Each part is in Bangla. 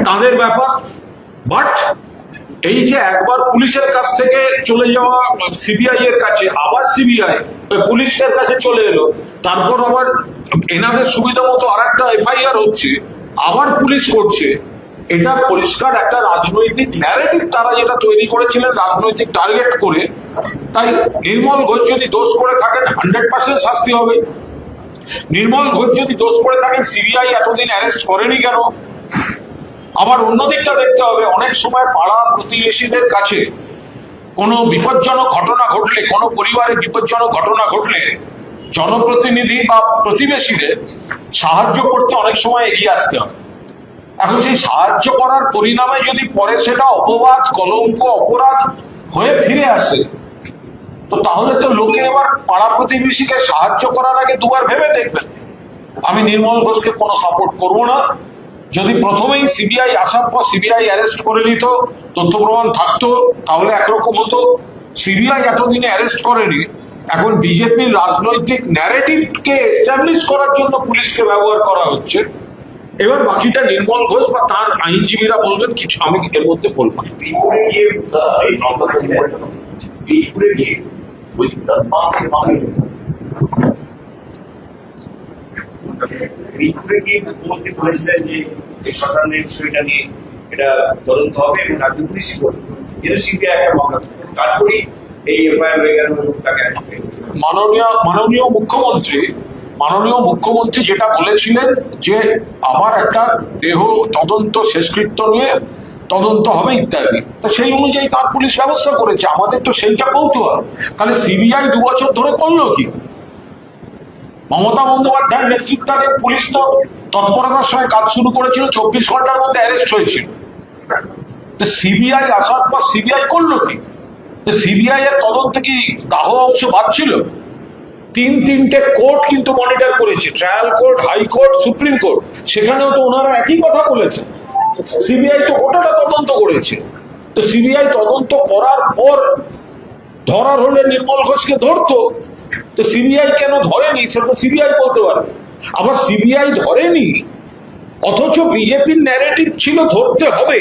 তাদের ব্যাপার। বাট এই যে একবার পুলিশের কাছ থেকে চলে যাওয়া সিবিআই এর কাছে, আবার সিবিআই পুলিশের কাছে চলে এলো, তারপর আবার এনাদের সুবিধা মতো আর একটা এফআইআর হচ্ছে, আবার পুলিশ করছে, এটা পরিষ্কার একটা রাজনৈতিক ন্যারেটিভ তারা যেটা তৈরি করেছিলেন রাজনৈতিক টার্গেট করে। তাই নির্মল ঘোষ যদি দোষ করে থাকেন 100% শাস্তি হবে। নির্মল ঘোষ যদি দোষ করে থাকেন সিবিআই এতদিন অ্যারেস্ট করেনি কেন? আবার অন্যদিকটা দেখতে হবে, অনেক সময় পাড়া প্রতিবেশীদের কাছে কোনো বিপজ্জনক ঘটনা ঘটলে, কোনো পরিবারে বিপজ্জনক ঘটনা ঘটলে জনপ্রতিনিধি বা প্রতিবেশীদের সাহায্য করতে অনেক সময় এগিয়ে আসতে হয়। এখন সেই সাহায্য করার পরিণামে যদি পরে সেটা অপবাদ, কলঙ্ক, অপরাধ হয়ে ফিরে আসে, তো তাহলে তো লোকে এবার পাড়া প্রতিবেশীকে সাহায্য করার আগে দুবার ভেবে দেখবেন। আমি নির্মল ঘোষকে কোনো সাপোর্ট করবো না। যদি প্রথমেই সিবিআই আসার পর সিবিআই অ্যারেস্ট করে নিত, তথ্য প্রমাণ থাকতো, তাহলে একরকম হতো। সিবিআই এতদিনে অ্যারেস্ট করেনি, এখন বিজেপির রাজনৈতিক ন্যারেটিভকে এস্টাবলিশ করার জন্য পুলিশকে ব্যবহার করা হচ্ছে। এবার বাকিটা নির্মল ঘোষ বা তার আইনজীবীরা বলবেন, কিছু আমি এর মধ্যে বলবো না। বীরপুরে গিয়ে মুখ্যমন্ত্রী বলেছিলেন যে শ্মশানের বিষয়টা নিয়ে এটা তদন্ত হবে এবং রাজ্য পুলিশই করবে, যেটা সিবিআই একটা মামলা। তারপরেই এই এফআইআর হয়ে গেল, তাকে মাননীয় মুখ্যমন্ত্রী যেটা বলেছিলেন যে আমার একটা দেহ তদন্ত শেষকৃত্য নিয়ে তদন্ত হবে ইত্যাদি, তো সেই অনুযায়ী তার পুলিশ ব্যবস্থা করেছে। আমাদের তো সেইটা কৌতূহল, তাহলে সিবিআই 2 বছর ধরে করলো কি? মমতা বন্দ্যোপাধ্যায়ের নেতৃত্বাধীন পুলিশ তো তৎপরতার সঙ্গে কাজ শুরু করেছিল, 24 ঘন্টার মধ্যে অ্যারেস্ট হয়েছিল। সিবিআই আসার পর সিবিআই করলো কি? সিবিআই এর তদন্তে কি দাহ অংশ বাদ ছিল? 3টে কোর্ট কিন্তু মনিটর করেছে, trial court, high court, supreme court, সেখানেও তো ওনারা একই কথা বলেছে। সিবিআই তো গোটাটা তদন্ত করেছে। তো সিবিআই তদন্ত করার পর ধরার হলে নির্মল ঘোষকে ধরতো, তো সিবিআই কেন ধরেনি সেটা সিবিআই বলতে পারবে। আবার সিবিআই ধরেনি, অথচ বিজেপির ন্যারেটিভ ছিল ধরতে হবে,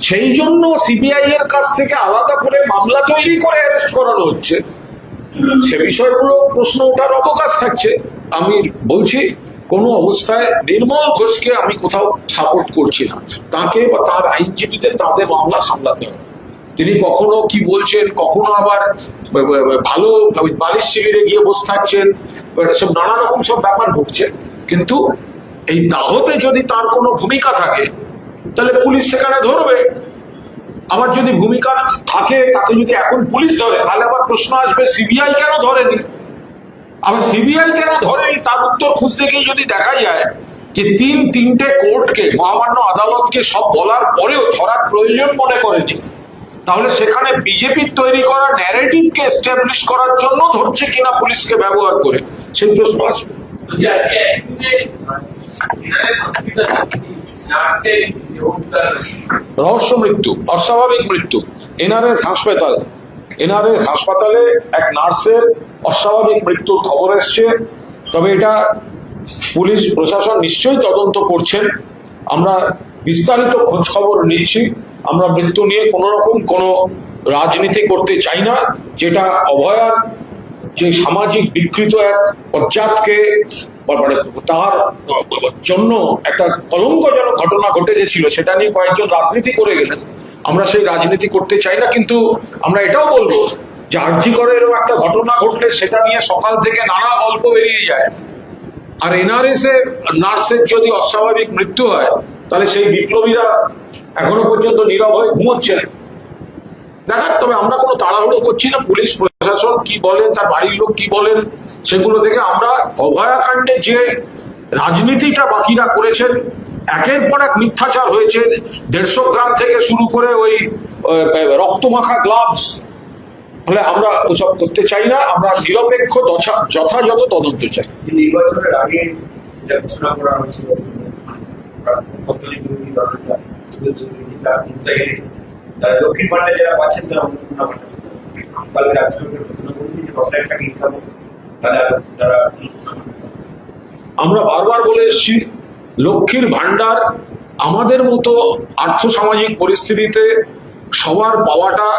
সেই জন্য সিবিআই এর কাছ থেকে আলাদা করে মামলা তৈরি করে অ্যারেস্ট করানো হচ্ছে। সে বিষয়গুলো প্রশ্ন ওঠার অবকাশ থাকছে। আমি বলছি, কোনো অবস্থায় নির্মল ঘোষকে আমি কোথাও সাপোর্ট করছি না। তাকে বা তার আইনজীবীদের তাদের মামলা সামলাতে হবে। তিনি কখনো কি বলছেন, কখনো আবার ভালো বালিশ শিবিরে গিয়ে বসে থাকছেন, সব নানা রকম সব ব্যাপার ঘটছে। কিন্তু এই দাহতে যদি তার কোনো ভূমিকা থাকে তাহলে পুলিশ সেখানে ধরবে। আবার যদি ভূমিকা থাকে, তাকে যদি এখন পুলিশ ধরে, তাহলে আবার প্রশ্ন আসবে সিবিআই কেন ধরেনি। আবার সিবিআই কেন ধরেনি তার উত্তর খুঁজতে গিয়ে যদি দেখা যায় যে তিনটে কোর্টকে, মহামান্য আদালতকে সব বলার পরেও ধরার প্রয়োজন মনে করেনি, তাহলে সেখানে বিজেপির তৈরি করা ন্যারেটিভকে এস্টাবলিশ করার জন্য ধরছে কিনা পুলিশকে ব্যবহার করে, সেই প্রশ্ন আসবে। রহস্য মৃত্যু, অস্বাভাবিক মৃত্যু এনআরএস হাসপাতালে এক নার্সের অস্বাভাবিক মৃত্যুর খবর এসছে। তবে এটা পুলিশ প্রশাসন নিশ্চয়ই তদন্ত করছেন। আমরা বিস্তারিত খোঁজ খবর নিচ্ছি। আমরা মৃত্যু নিয়ে কোনো রকম কোনো রাজনীতি করতে চাই না, যেটা অভয়ার যে সামাজিক বিকৃত এক পশ্চাৎকে তার জন্য একটা কলঙ্কজনক ঘটনা ঘটে গেছিল, সেটা নিয়ে কয়েকজন রাজনীতি করে গেলেন। আমরা সেই রাজনীতি করতে চাই না, কিন্তু আমরা এটাও বলবো যে আরজি করে এরকম একটা ঘটনা ঘটলে সেটা নিয়ে সকাল থেকে নানা গল্প বেরিয়ে যায়। আর এনআরএস এর নার্সের যদি অস্বাভাবিক মৃত্যু হয়, তাহলে সেই বিপ্লবীরা এখনো পর্যন্ত নীরব হয়ে ঘুমোচ্ছেন। দেখার, তবে আমরা কোনো তাড়াহুড়ো করছি না। পুলিশ প্রশাসন কি বলেন, তার বাড়ির লোক কি বলেন, সেগুলো থেকে আমরা অভয়াকাণ্ডে যে রাজনীতিটা বাকিরা করেছেন, একের পর এক মিথ্যাচার হয়েছে, 150 গ্রাম থেকে শুরু করে ওই রক্তমাখা গ্লাভস, ফলে আমরা ওসব করতে চাই না। আমরা নিরপেক্ষ যথাযথ তদন্ত চাই। নির্বাচনের আগে এটা ঘোষণা করা হয়েছিল দক্ষিণ পান্ডা যারা পাচ্ছেন আমরা বারবার বলে এসেছি, লক্ষ্মীর ভান্ডার আমাদের মতো আর্থসামাজিক পরিস্থিতিতে সবার পাওয়াটা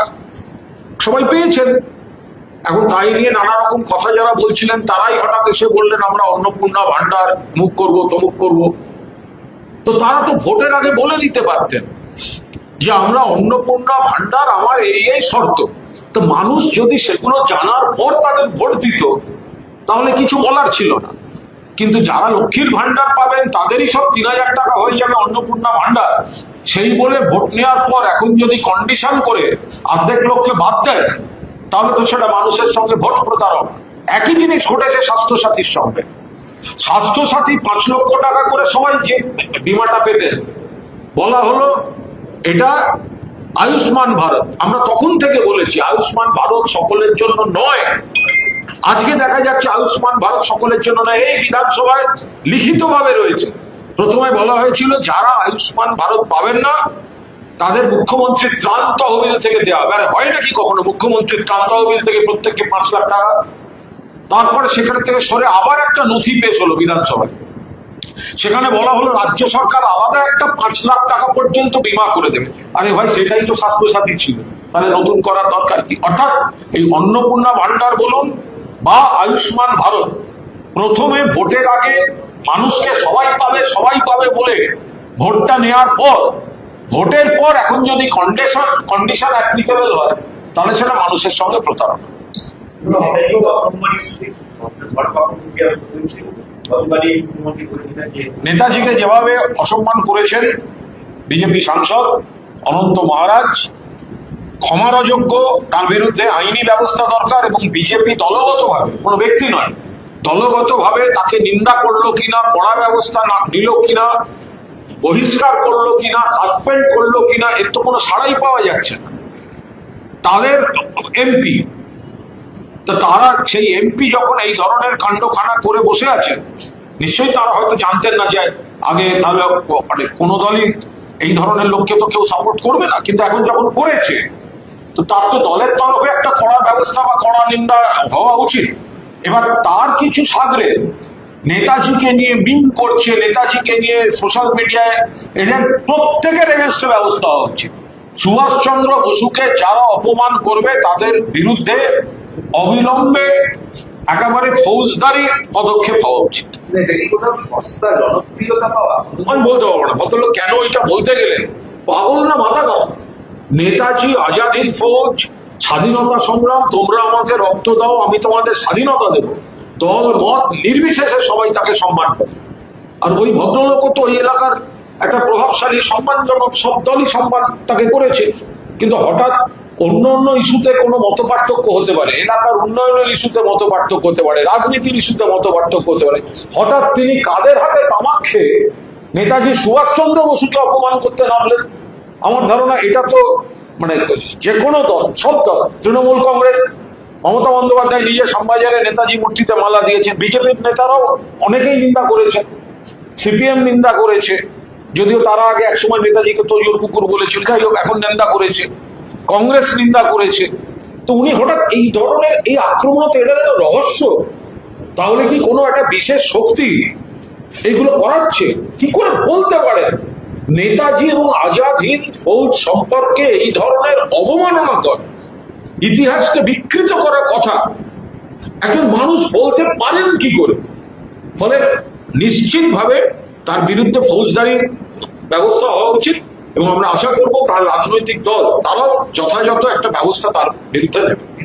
সবাই পেয়েছেন। এখন তাই নিয়ে নানা রকম কথা যারা বলছিলেন তারাই হঠাৎ এসে বললেন আমরা অন্নপূর্ণা ভান্ডার মুখ করব তমুক করব। তো তারা তো ভোটের আগে বলে দিতে পারতেন যে আমরা অন্নপূর্ণা ভান্ডার আমার এই শর্ত। তো মানুষ যদি সেগুলো জানার পর তাদের ভোট দিত তাহলে কিছু বলার ছিল না। কিন্তু যারা লক্ষ্মীর ভান্ডার পাবেন তাদেরই সব ৩,০০০ টাকা হয়ে যাবে অন্নপূর্ণা ভান্ডার, সেই বলে ভোট নেওয়ার পর এখন যদি কন্ডিশন করে অর্ধেক লোককে বাদ দেয় তাহলে তো সেটা মানুষের সঙ্গে ভোট প্রতারণা। একই জিনিস ঘটেছে স্বাস্থ্যসাথীর সঙ্গে। স্বাস্থ্যসাথী ৫ লক্ষ টাকা করে সবাই যে বিমাটা পেতেন, বলা হলো এটা আয়ুষ্মান ভারত। আমরা তখন থেকে বলেছি আয়ুষ্মান ভারত সকলের জন্য নয়। আজকে দেখা যাচ্ছে আয়ুষ্মান ভারত সকলের জন্য নয়। এই বিধানসভায় লিখিতভাবে রয়েছে। প্রথমে বলা হয়েছিল যারা আয়ুষ্মান ভারত পাবেন না তাদের মুখ্যমন্ত্রীর ত্রাণ তহবিল থেকে দেওয়া হবে। হয় নাকি কখনো মুখ্যমন্ত্রীর ত্রাণ তহবিল থেকে প্রত্যেককে ৫ লাখ টাকা? তারপরে সেখানে থেকে সরে আবার একটা নথি পেশ হলো বিধানসভায়, সেখানে বলা হলো রাজ্য সরকার আলাদা একটা ৫ লাখ টাকা পর্যন্ত বীমা করে দেবে। আরে ভাই, সেটাই তো স্বাস্থ্যসাথী ছিল, তাহলে নতুন করার দরকার কি? অর্থাৎ এই অন্নপূর্ণা ভান্ডার বলুন বা আয়ুষ্মান ভারত, প্রথমে ভোটের আগে মানুষকে সবাই পাবে বলে ভোটটা নেওয়ার পর, ভোটের পর এখন যদি কন্ডিশন অ্যাপ্লিকেবল হয় তাহলে সেটা মানুষের সঙ্গে প্রতারণা। নেতাজিকে যেভাবে অসম্মান করেছেন বিজেপি সাংসদ অনন্ত মহারাজ, ক্ষমার অযোগ্য। তার বিরুদ্ধে আইনি ব্যবস্থা দরকার এবং বিজেপি দলগতভাবে, কোনো ব্যক্তি নয়, দলগতভাবে তাকে নিন্দা করলো কিনা, কড়া ব্যবস্থা নিল কিনা, বহিষ্কার করলো কিনা, সাসপেন্ড করলো কিনা, এর তো কোনো সাড়াই পাওয়া যাচ্ছে না। তাদের এমপি, তো তারা সেই এমপি যখন এই ধরনের কাণ্ডখানা করে বসে আছেন, নিশ্চয়ই তারা হয়তো জানতেন না যে আগে তাহলে মানে কোনো দলই এই ধরনের লোককে তো কেউ সাপোর্ট করবে না, কিন্তু এখন যখন করেছে তো তার তো দলের তরফে একটা কড়া ব্যবস্থা বা কড়া নিন্দা হওয়া উচিত। এবার তার কিছু সাগরে নেতাজিকে নিয়ে মিম করছে, নেতাজিকে নিয়ে সোশ্যাল মিডিয়ায়, এদের প্রত্যেকের এগেনস্টে ব্যবস্থা হওয়া উচিত। সুভাষচন্দ্র বসুকে যারা অপমান করবে তাদের বিরুদ্ধে অবিলম্বে একেবারে ফৌজদারি পদক্ষেপ হওয়া উচিত। আমি বলতে পারবো না ভদ্রলোক কেন এটা বলতে গেলেন, পাগল না মাথা খারাপ? নেতাজি আজাদ হিন্দ ফৌজ, স্বাধীনতা সংগ্রাম, তোমরা আমাকে রক্ত দাও আমি তোমাদের স্বাধীনতা দেবো, দল মত নির্বিশেষে সবাই তাকে সম্মান করে। আর ওই ভদ্রলোকও তো ওই এলাকার একটা প্রভাবশালী, সম্মানজনক, সব দলই সম্মান তাকে করেছে। কিন্তু হঠাৎ অন্য ইস্যুতে কোনো মত পার্থক্য হতে পারে, এলাকার উন্নয়নের ইস্যুতে মত পার্থক্য হতে পারে, রাজনীতির ইস্যুতে মত পার্থক্য হতে পারে, হঠাৎ তিনি কাদের হাতে তামাক খেয়ে নেতাজি সুভাষচন্দ্র বসুকে অপমান করতে নামলেন। আমার ধারণা এটা তো মানে যে কোনো দল, সব দল, তৃণমূল কংগ্রেস, মমতা বন্দ্যোপাধ্যায় নিজে শ্যামবাজারে নেতাজি মূর্তিতে মালা দিয়েছেন, বিজেপির নেতারাও অনেকেই নিন্দা করেছেন, সিপিএম নিন্দা করেছে, যদিও তারা আগে একসময় নেতাজিকে তোজোর কুকুর বলেছিল, যাই হোক এখন নিন্দা করেছে, কংগ্রেস নিন্দা করেছে। তো উনি হঠাৎ এই ধরনের এই আক্রমণ, তো এটা একটা রহস্য। তাহলে কি কোনো একটা বিশেষ শক্তি এইগুলো করাচ্ছে? কি করে বলতে পারেন নেতাজি এবং আজাদ হিন্দ ফৌজ সম্পর্কে এই ধরনের অবমাননাকর, ইতিহাসকে বিকৃত করা কথা একজন মানুষ বলতে পারেন কি করে? ফলে নিশ্চিতভাবে তার বিরুদ্ধে ফৌজদারি ব্যবস্থা হওয়া উচিত এবং আমরা আশা করব তার রাজনৈতিক দল তারাও যথাযথ একটা ব্যবস্থা তার বিরুদ্ধে নেবে।